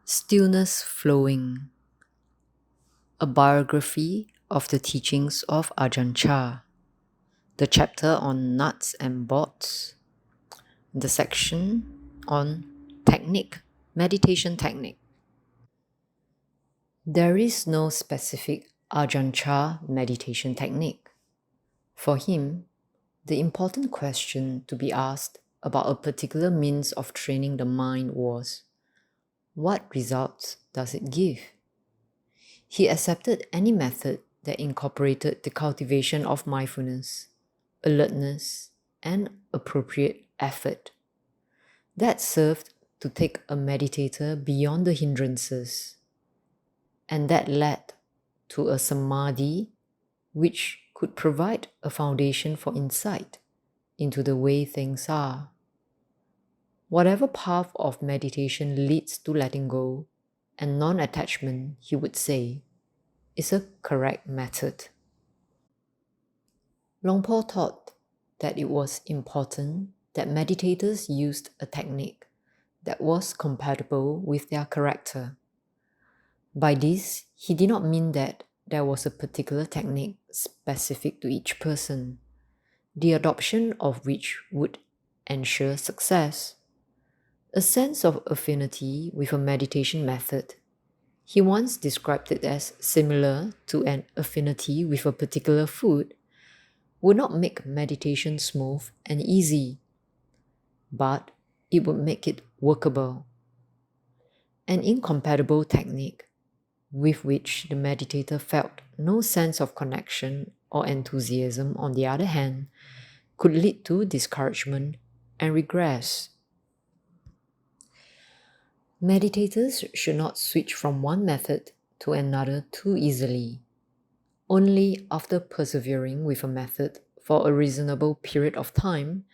Stillness Flowing, a biography of the teachings of Ajahn Chah, the chapter on nuts and bolts, the section on technique, meditation technique. There is no specific Ajahn Chah meditation technique. For him, the important question to be asked about a particular means of training the mind was, what results does it give? He accepted any method that incorporated the cultivation of mindfulness, alertness, and appropriate effort. That served to take a meditator beyond the hindrances, and that led to a samadi which could provide a foundation for insight into the way things are. Whatever path of meditation leads to letting go and non-attachment, he would say, is a correct method. Luang taught that it was important that meditators used a technique that was compatible with their character. By this, he did not mean that there was a particular technique specific to each person, the adoption of which would ensure success. A sense of affinity with a meditation method. He once described it as similar to an affinity with a particular food, would not make meditation smooth and easy, but it would make it workable. An incompatible technique with which the meditator felt no sense of connection or enthusiasm, on the other hand, could lead to discouragement and regress. Meditators should not switch from one method to another too easily. Only after persevering with a method for a reasonable period of time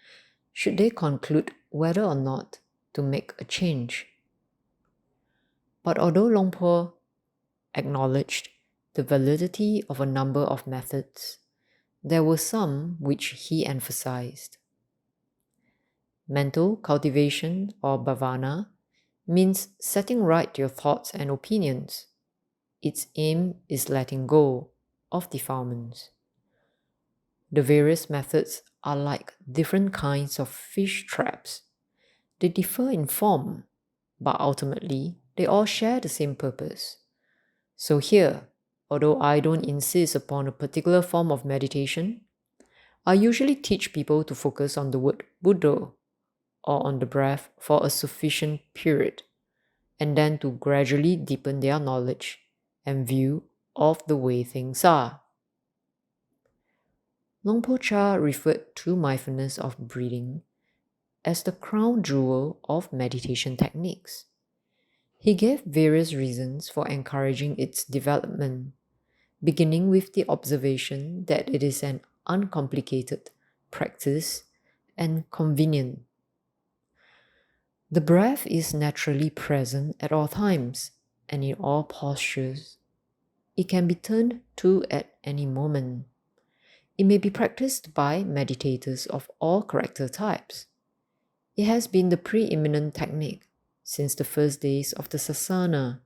should they conclude whether or not to make a change. But although Luang Por acknowledged the validity of a number of methods, there were some which he emphasized. Mental cultivation, or bhavana, means setting right your thoughts and opinions. Its aim is letting go of defilements. The various methods are like different kinds of fish traps. They differ in form, but ultimately they all share the same purpose. So here, although I don't insist upon a particular form of meditation, I usually teach people to focus on the word buddo, or on the breath, for a sufficient period, and then to gradually deepen their knowledge and view of the way things are. Luang Por Chah referred to mindfulness of breathing as the crown jewel of meditation techniques. He gave various reasons for encouraging its development, beginning with the observation that it is an uncomplicated practice and convenient. The breath is naturally present at all times and in all postures. It can be turned to at any moment. It may be practiced by meditators of all character types. It has been the preeminent technique since the first days of the sasana.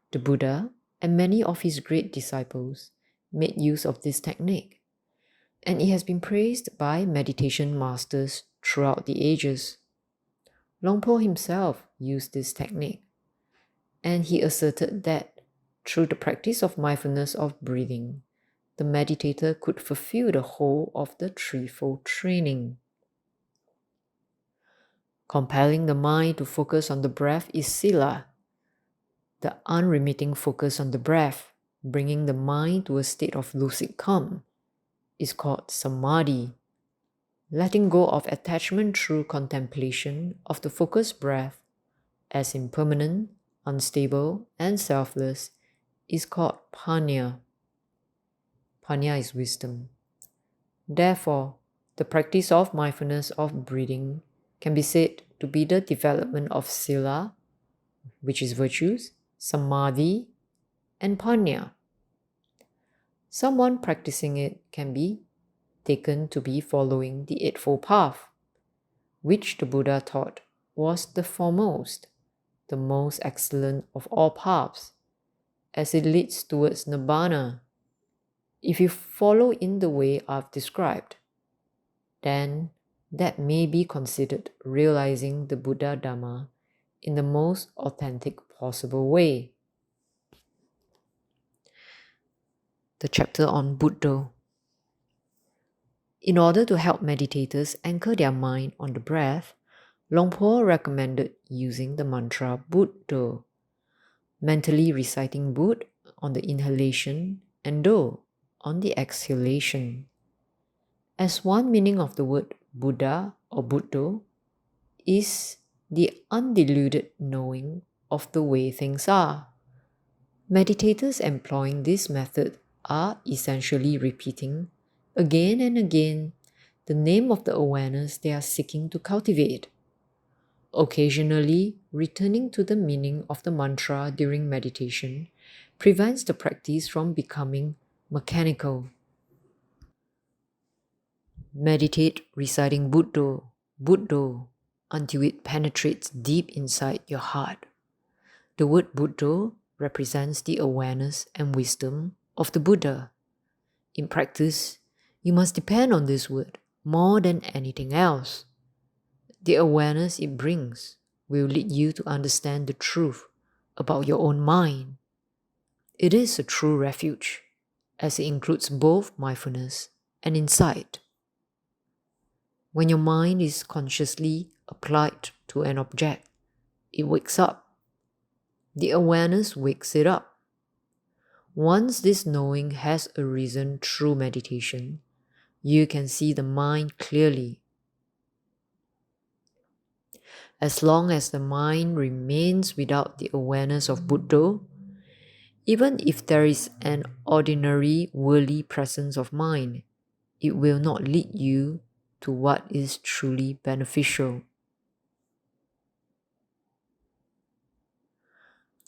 The Buddha and many of his great disciples made use of this technique, and it has been praised by meditation masters throughout the ages. Luang Por himself used this technique, and he asserted that through the practice of mindfulness of breathing, the meditator could fulfill the whole of the threefold training. Compelling the mind to focus on the breath is sila, the unremitting focus on the breath, bringing the mind to a state of lucid calm, is called samadi. Letting go of attachment through contemplation of the focused breath as impermanent, unstable, and selfless is called panya. Panya is wisdom. Therefore, the practice of mindfulness of breathing can be said to be the development of sila, which is virtues, samadi, and panya. Someone practicing it can be taken to be following the Eightfold Path, which the Buddha taught was the foremost, the most excellent of all paths, as it leads towards Nirvana. If you follow in the way I've described, then that may be considered realizing the Buddha Dhamma in the most authentic possible way. The chapter on buddo. In order to help meditators anchor their mind on the breath, Luang recommended using the mantra buddo, mentally reciting bud on the inhalation and do on the exhalation. As one meaning of the word Buddha or buddo is the undiluted knowing of the way things are. Meditators employing this method are essentially repeating again and again the name of the awareness they are seeking to cultivate. Occasionally, returning to the meaning of the mantra during meditation prevents the practice from becoming mechanical. Meditate reciting buddo, buddo, until it penetrates deep inside your heart. The word buddo represents the awareness and wisdom of the Buddha. In practice, you must depend on this word more than anything else. The awareness it brings will lead you to understand the truth about your own mind. It is a true refuge, as it includes both mindfulness and insight. When your mind is consciously applied to an object, it wakes up. The awareness wakes it up. Once this knowing has arisen through meditation, you can see the mind clearly. As long as the mind remains without the awareness of buddo, even if there is an ordinary worldly presence of mind, it will not lead you to what is truly beneficial.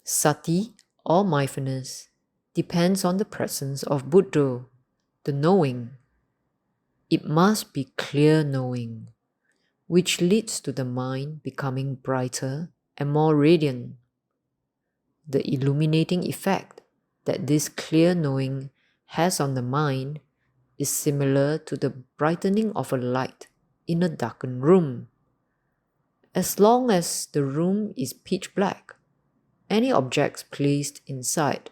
Sati, or mindfulness, depends on the presence of buddo, the knowing. It must be clear knowing, which leads to the mind becoming brighter and more radiant. The illuminating effect that this clear knowing has on the mind is similar to the brightening of a light in a darkened room. As long as the room is pitch black, any objects placed inside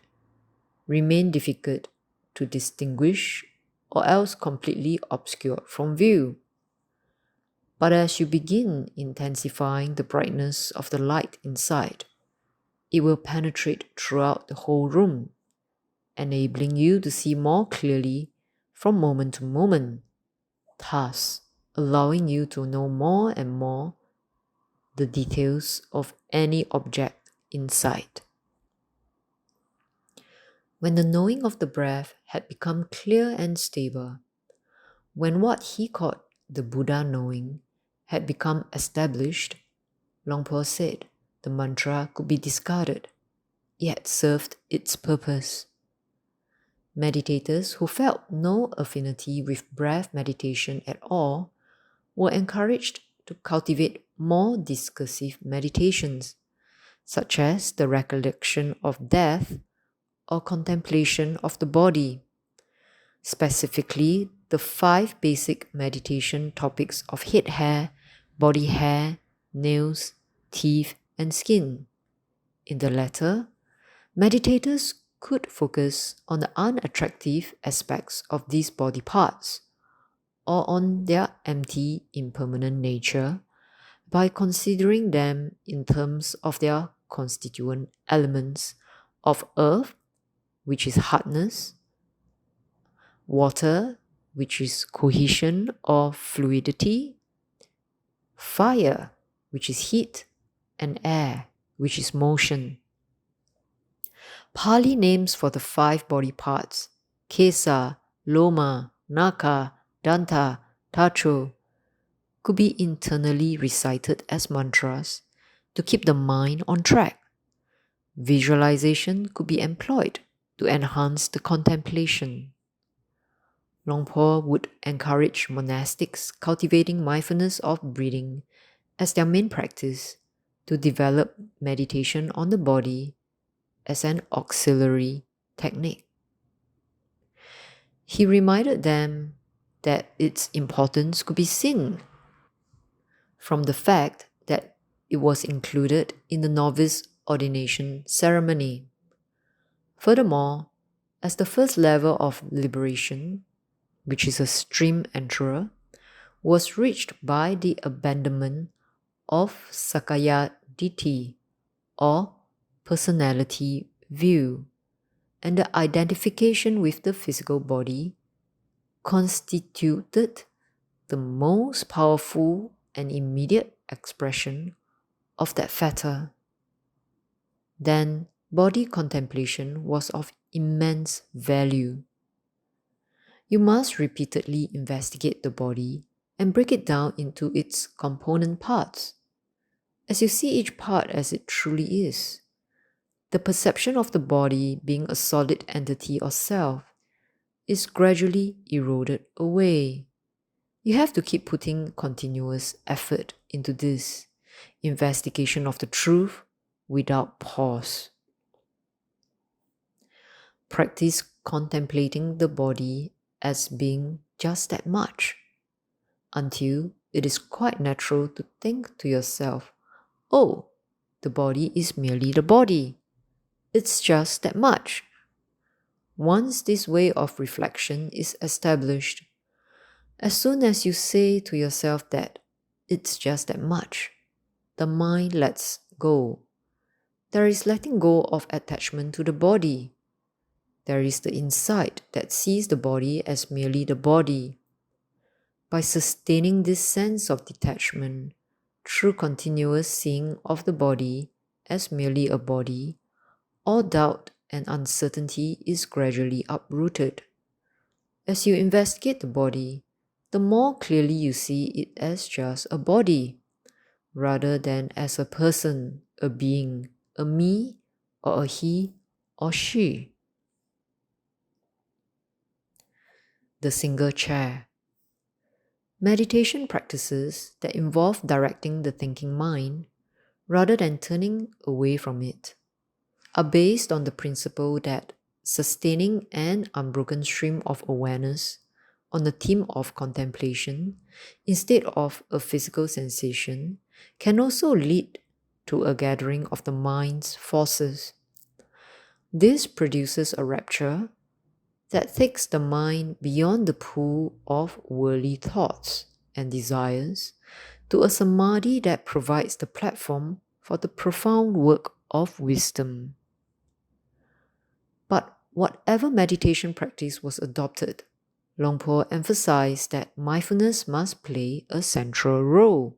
remain difficult to distinguish or else completely obscured from view. But as you begin intensifying the brightness of the light inside, it will penetrate throughout the whole room, enabling you to see more clearly from moment to moment, thus allowing you to know more and more the details of any object in sight. When the knowing of the breath had become clear and stable, when what he called the Buddha knowing had become established, Luang Por said the mantra could be discarded. It had served its purpose. Meditators who felt no affinity with breath meditation at all were encouraged to cultivate more discursive meditations, such as the recollection of death or contemplation of the body. Specifically, the 5 basic meditation topics of head hair, body hair, nails, teeth, and skin. In the latter, meditators could focus on the unattractive aspects of these body parts, or on their empty, impermanent nature, by considering them in terms of their constituent elements of earth, which is hardness, water, which is cohesion or fluidity, fire, which is heat, and air, which is motion. Pali names for the 5 body parts, Kesa, Loma, Naka, Danta, Tacho, could be internally recited as mantras to keep the mind on track. Visualization could be employed to enhance the contemplation. Luang Por would encourage monastics cultivating mindfulness of breathing as their main practice to develop meditation on the body as an auxiliary technique. He reminded them that its importance could be seen from the fact that it was included in the novice ordination ceremony. Furthermore, as the first level of liberation, which is a stream enterer, was reached by the abandonment of Sakaya Ditti, or personality view, and the identification with the physical body constituted the most powerful and immediate expression of that factor. Then body contemplation was of immense value. You must repeatedly investigate the body and break it down into its component parts. As you see each part as it truly is, the perception of the body being a solid entity or self is gradually eroded away. You have to keep putting continuous effort into this investigation of the truth without pause. Practice contemplating the body as being just that much, until it is quite natural to think to yourself, oh, the body is merely the body. It's just that much. Once this way of reflection is established, as soon as you say to yourself that it's just that much, the mind lets go. There is letting go of attachment to the body. There is the insight that sees the body as merely the body. By sustaining this sense of detachment through continuous seeing of the body as merely a body, all doubt and uncertainty is gradually uprooted. As you investigate the body, the more clearly you see it as just a body, rather than as a person, a being, a me, or a he or she. The single chair. Meditation practices that involve directing the thinking mind, rather than turning away from it, are based on the principle that sustaining an unbroken stream of awareness on the theme of contemplation instead of a physical sensation can also lead to a gathering of the mind's forces. This produces a rapture that takes the mind beyond the pool of worldly thoughts and desires to a samadi that provides the platform for the profound work of wisdom. But whatever meditation practice was adopted, Luang Por emphasized that mindfulness must play a central role.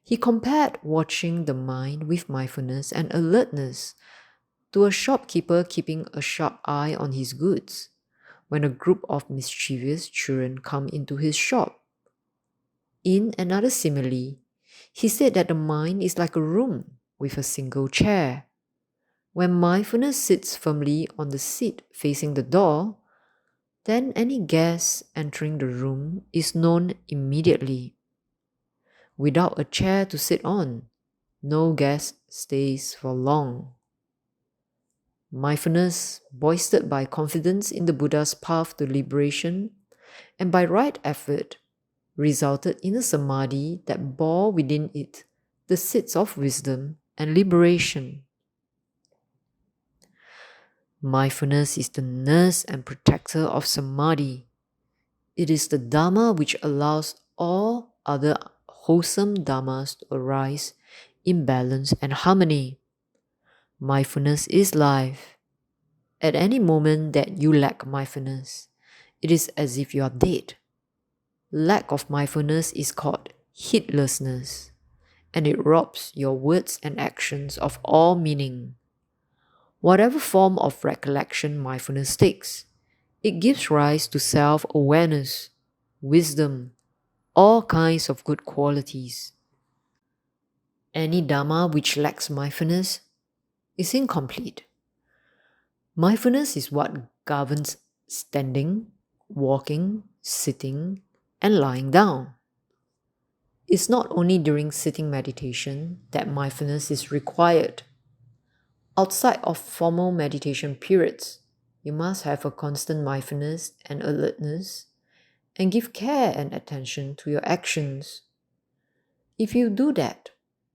He compared watching the mind with mindfulness and alertness to a shopkeeper keeping a sharp eye on his goods when a group of mischievous children come into his shop. In another simile, he said that the mind is like a room with a single chair. When mindfulness sits firmly on the seat facing the door, then any guest entering the room is known immediately. Without a chair to sit on, no guest stays for long. Mindfulness, boosted by confidence in the Buddha's path to liberation and by right effort, resulted in a samadhi that bore within it the seeds of wisdom and liberation. Mindfulness is the nurse and protector of samadhi. It is the Dhamma which allows all other wholesome Dhammas to arise in balance and harmony. Mindfulness is life. At any moment that you lack mindfulness, it is as if you are dead. Lack of mindfulness is called heedlessness, and it robs your words and actions of all meaning. Whatever form of recollection mindfulness takes, it gives rise to self-awareness, wisdom, all kinds of good qualities. Any Dhamma which lacks mindfulness is incomplete. Mindfulness is what governs standing, walking, sitting, and lying down. It's not only during sitting meditation that mindfulness is required. Outside of formal meditation periods, you must have a constant mindfulness and alertness and give care and attention to your actions. If you do that,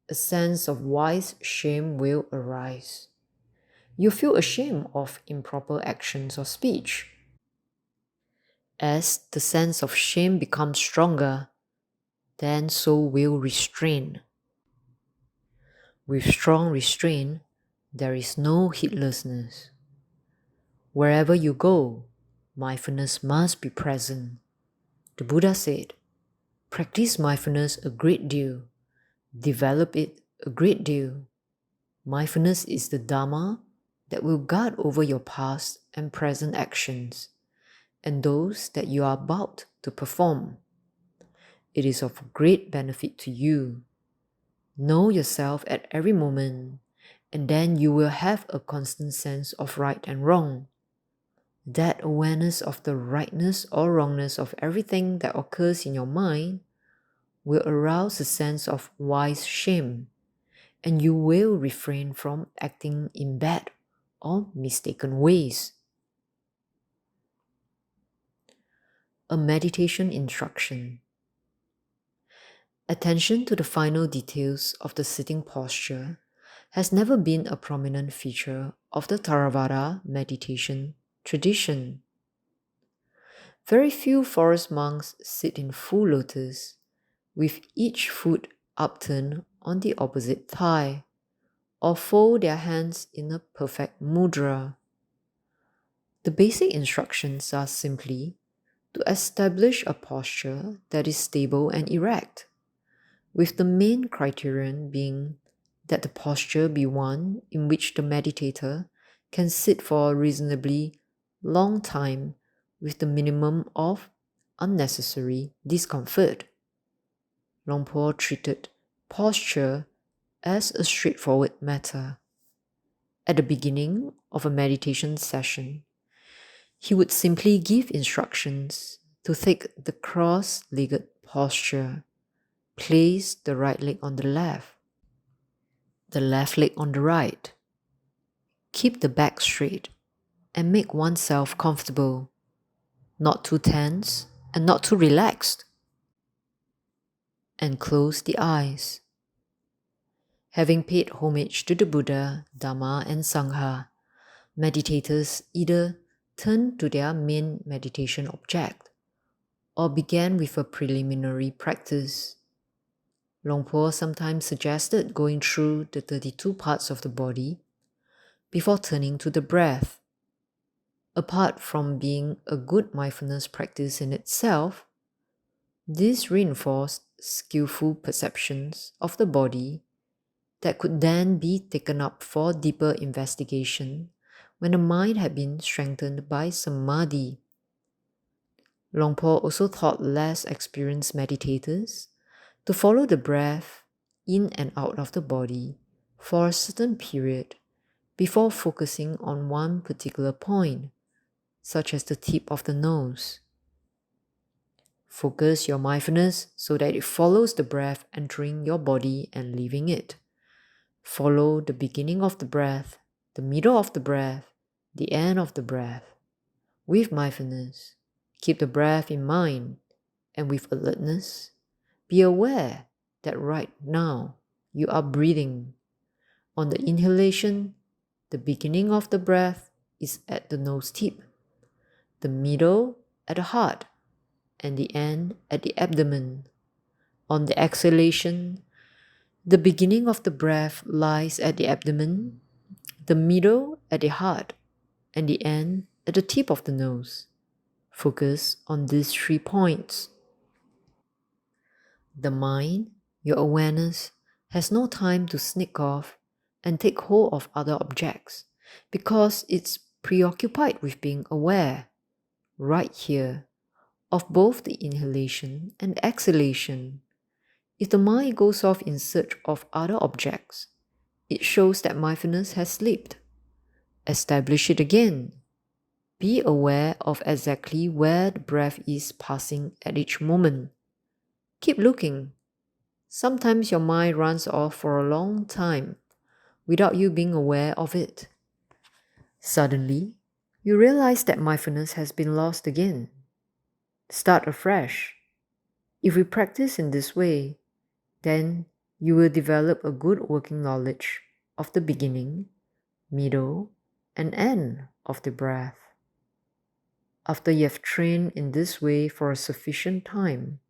a sense of wise shame will arise. You feel ashamed of improper actions or speech. As the sense of shame becomes stronger, then so will restraint. With strong restraint, there is no heedlessness. Wherever you go, mindfulness must be present. The Buddha said, practice mindfulness a great deal, develop it a great deal. Mindfulness is the Dharma that will guard over your past and present actions and those that you are about to perform. It is of great benefit to you. Know yourself at every moment, and then you will have a constant sense of right and wrong. That awareness of the rightness or wrongness of everything that occurs in your mind will arouse a sense of wise shame, and you will refrain from acting in bad or mistaken ways. A meditation instruction. Attention to the final details of the sitting posture has never been a prominent feature of the Theravada meditation tradition. Very few forest monks sit in full lotus, with each foot upturned on the opposite thigh, or fold their hands in a perfect mudra. The basic instructions are simply to establish a posture that is stable and erect, with the main criterion being that the posture be one in which the meditator can sit for a reasonably long time with the minimum of unnecessary discomfort. Luang treated posture as a straightforward matter. At the beginning of a meditation session, he would simply give instructions to take the cross-legged posture. Place the right leg on the left leg on the right. Keep the back straight and make oneself comfortable, not too tense and not too relaxed. And close the eyes. Having paid homage to the Buddha, Dhamma, and Sangha, meditators either turn to their main meditation object or began with a preliminary practice. Luang Por sometimes suggested going through the 32 parts of the body before turning to the breath. Apart from being a good mindfulness practice in itself, this reinforced skillful perceptions of the body that could then be taken up for deeper investigation when the mind had been strengthened by samadi. Luang Por also taught less experienced meditators to follow the breath in and out of the body for a certain period before focusing on one particular point, such as the tip of the nose. Focus your mindfulness so that it follows the breath entering your body and leaving it. Follow the beginning of the breath, the middle of the breath, the end of the breath. With mindfulness, keep the breath in mind, and with alertness, be aware that right now you are breathing. On the inhalation, the beginning of the breath is at the nose tip, the middle at the heart, and the end at the abdomen. On the exhalation, the beginning of the breath lies at the abdomen, the middle at the heart, and the end at the tip of the nose. Focus on these 3 points. The mind, your awareness, has no time to sneak off and take hold of other objects because it's preoccupied with being aware, right here, of both the inhalation and exhalation. If the mind goes off in search of other objects, it shows that mindfulness has slipped. Establish it again. Be aware of exactly where the breath is passing at each moment. Keep looking. Sometimes your mind runs off for a long time without you being aware of it. Suddenly, you realize that mindfulness has been lost again. Start afresh. If we practice in this way, then you will develop a good working knowledge of the beginning, middle, and end of the breath. After you have trained in this way for a sufficient time,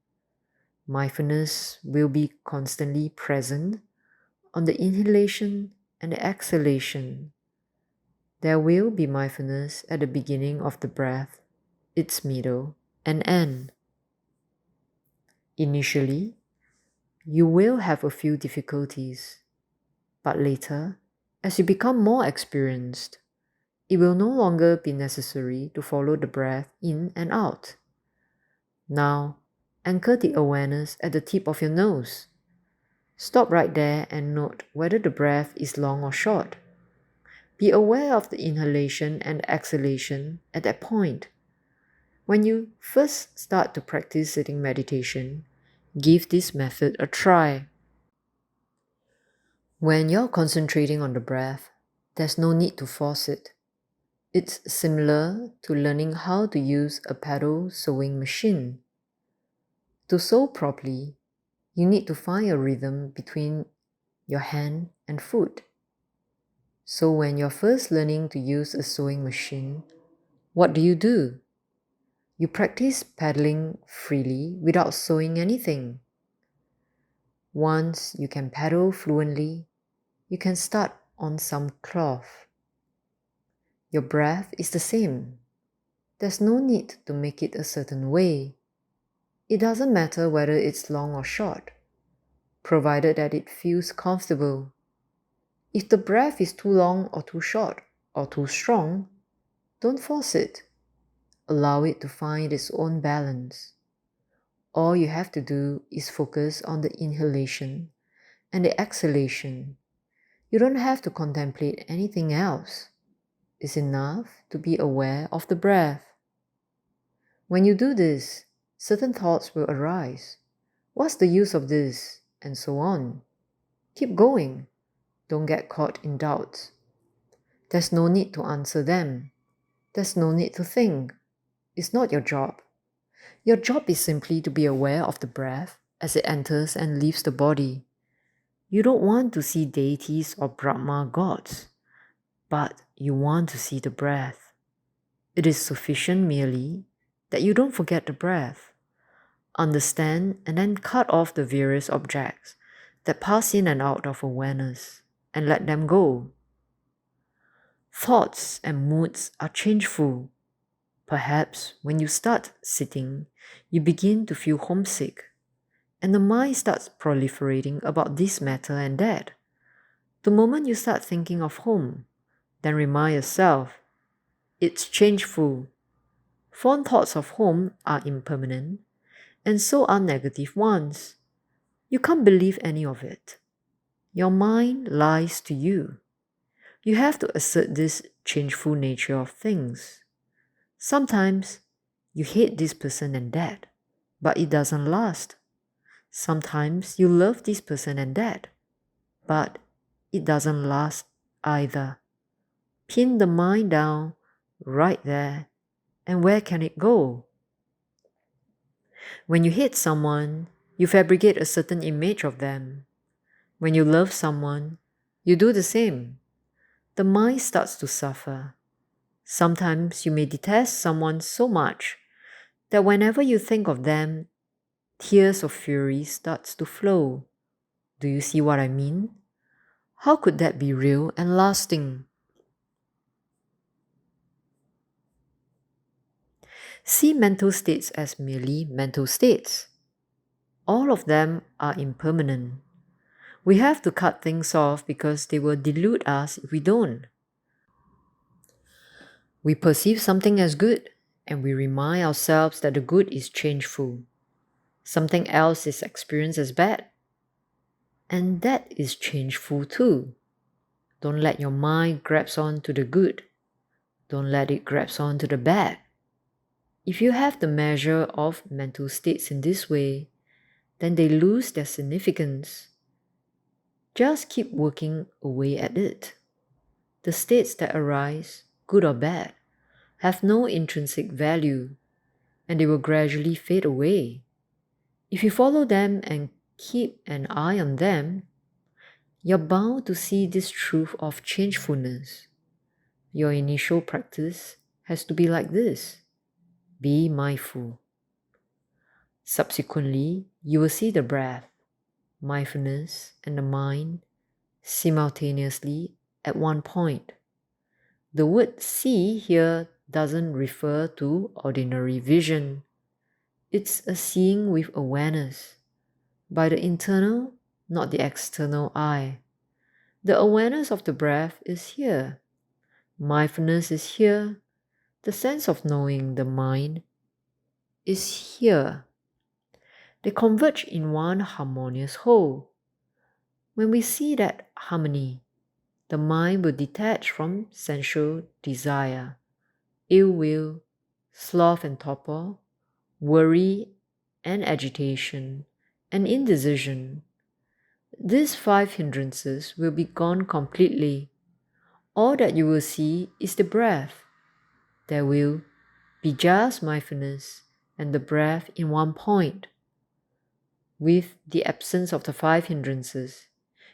mindfulness will be constantly present on the inhalation and the exhalation. There will be mindfulness at the beginning of the breath, its middle, and end. Initially, you will have a few difficulties, but later, as you become more experienced, it will no longer be necessary to follow the breath in and out. Now, anchor the awareness at the tip of your nose. Stop right there and note whether the breath is long or short. Be aware of the inhalation and exhalation at that point. When you first start to practice sitting meditation, give this method a try. When you're concentrating on the breath, there's no need to force it. It's similar to learning how to use a paddle sewing machine. To sew properly, you need to find a rhythm between your hand and foot. So when you're first learning to use a sewing machine, what do? You practice paddling freely without sewing anything. Once you can paddle fluently, you can start on some cloth. Your breath is the same. There's no need to make it a certain way. It doesn't matter whether it's long or short, provided that it feels comfortable. If the breath is too long or too short or too strong, don't force it. Allow it to find its own balance. All you have to do is focus on the inhalation and the exhalation. You don't have to contemplate anything else. It's enough to be aware of the breath. When you do this, certain thoughts will arise. What's the use of this? And so on. Keep going. Don't get caught in doubts. There's no need to answer them. There's no need to think. It's not your job. Your job is simply to be aware of the breath as it enters and leaves the body. You don't want to see deities or Brahma gods, but you want to see the breath. It is sufficient merely that you don't forget the breath. Understand and then cut off the various objects that pass in and out of awareness and let them go. Thoughts and moods are changeful. Perhaps when you start sitting, you begin to feel homesick, and the mind starts proliferating about this matter and that. The moment you start thinking of home, then remind yourself, it's changeful. Fond thoughts of home are impermanent, and so are negative ones. You can't believe any of it. Your mind lies to you. You have to assert this changeful nature of things. Sometimes you hate this person and that, but it doesn't last. Sometimes you love this person and that, but it doesn't last either. Pin the mind down right there, and where can it go? When you hate someone, you fabricate a certain image of them. When you love someone, you do the same. The mind starts to suffer. Sometimes you may detest someone so much that whenever you think of them, tears of fury starts to flow. Do you see what I mean? How could that be real and lasting? See mental states as merely mental states. All of them are impermanent. We have to cut things off because they will delude us if we don't. We perceive something as good, and we remind ourselves that the good is changeful. Something else is experienced as bad, and that is changeful too. Don't let your mind grasp on to the good. Don't let it grasp on to the bad. If you have the measure of mental states in this way, then they lose their significance. Just keep working away at it. The states that arise, good or bad, have no intrinsic value, and they will gradually fade away. If you follow them and keep an eye on them, you're bound to see this truth of changefulness. Your initial practice has to be like this: be mindful. Subsequently, you will see the breath, mindfulness, and the mind simultaneously at one point. The word see here doesn't refer to ordinary vision. It's a seeing with awareness, by the internal, not the external eye. The awareness of the breath is here. Mindfulness is here. The sense of knowing the mind is here. They converge in one harmonious whole. When we see that harmony, the mind will detach from sensual desire, ill will, sloth and torpor, worry and agitation, and indecision. These 5 hindrances will be gone completely. All that you will see is the breath. There will be just mindfulness and the breath in one point. With the absence of the 5 hindrances,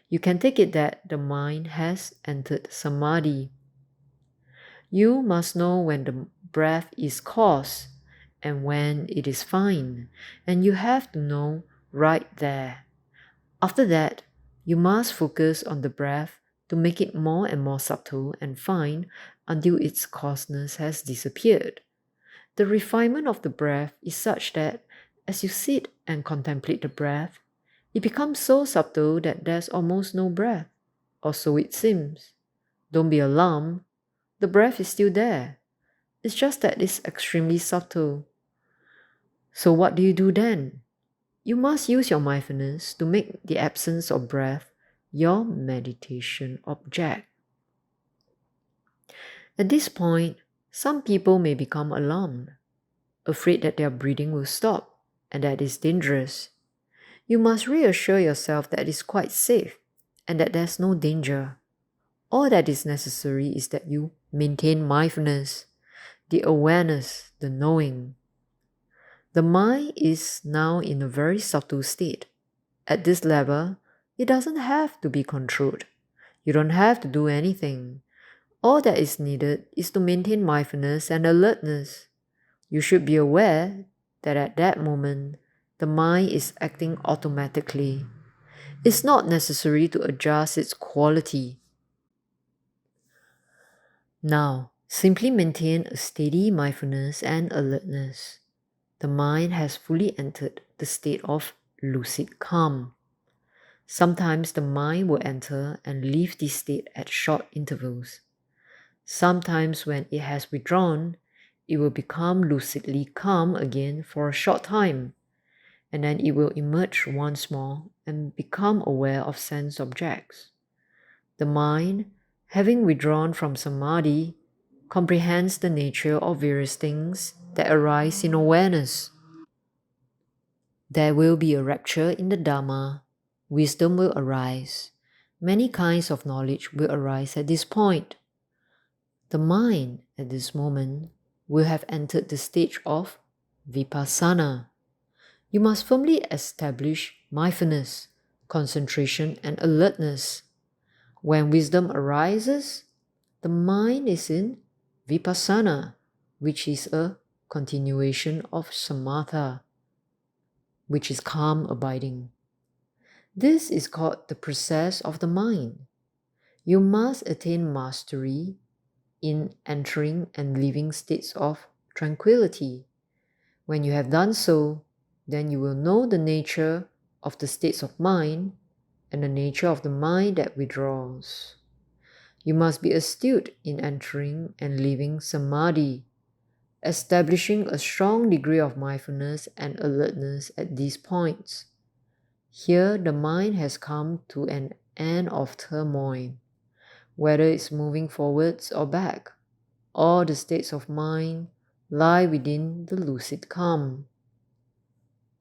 you can take it that the mind has entered samadi. You must know when the breath is coarse and when it is fine, and you have to know right there. After that, you must focus on the breath to make it more and more subtle and fine until its coarseness has disappeared. The refinement of the breath is such that as you sit and contemplate the breath, it becomes so subtle that there's almost no breath, or so it seems. Don't be alarmed, the breath is still there. It's just that it's extremely subtle. So what do you do then? You must use your mindfulness to make the absence of breath your meditation object. At this point, some people may become alarmed, afraid that their breathing will stop and that is dangerous. You must reassure yourself that it is quite safe and that there's no danger. All that is necessary is that you maintain mindfulness, the awareness, the knowing. The mind is now in a very subtle state. At this level, it doesn't have to be controlled. You don't have to do anything. All that is needed is to maintain mindfulness and alertness. You should be aware that at that moment, the mind is acting automatically. It's not necessary to adjust its quality. Now, simply maintain a steady mindfulness and alertness. The mind has fully entered the state of lucid calm. Sometimes the mind will enter and leave this state at short intervals. Sometimes when it has withdrawn, it will become lucidly calm again for a short time, and then it will emerge once more and become aware of sense objects. The mind, having withdrawn from samadhi, comprehends the nature of various things that arise in awareness. There will be a rapture in the Dharma, wisdom will arise, many kinds of knowledge will arise at this point. The mind, at this moment, will have entered the stage of vipassana. You must firmly establish mindfulness, concentration, and alertness. When wisdom arises, the mind is in vipassana, which is a continuation of samatha, which is calm abiding. This is called the process of the mind. You must attain mastery in entering and leaving states of tranquility. When you have done so, then you will know the nature of the states of mind and the nature of the mind that withdraws. You must be astute in entering and leaving samadhi, establishing a strong degree of mindfulness and alertness at these points. Here, the mind has come to an end of turmoil, whether it's moving forwards or back. All the states of mind lie within the lucid calm.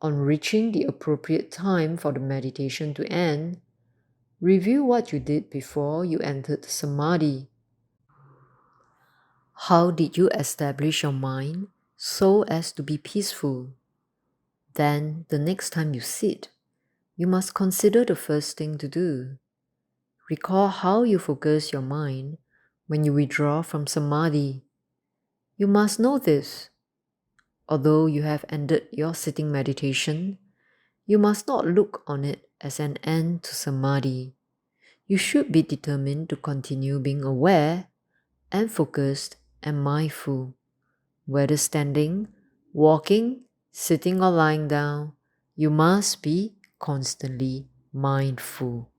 On reaching the appropriate time for the meditation to end, review what you did before you entered samadhi. How did you establish your mind so as to be peaceful? Then, the next time you sit, you must consider the first thing to do. Recall how you focus your mind when you withdraw from samadhi. You must know this. Although you have ended your sitting meditation, you must not look on it as an end to samadhi. You should be determined to continue being aware and focused and mindful. Whether standing, walking, sitting or lying down, you must be constantly mindful.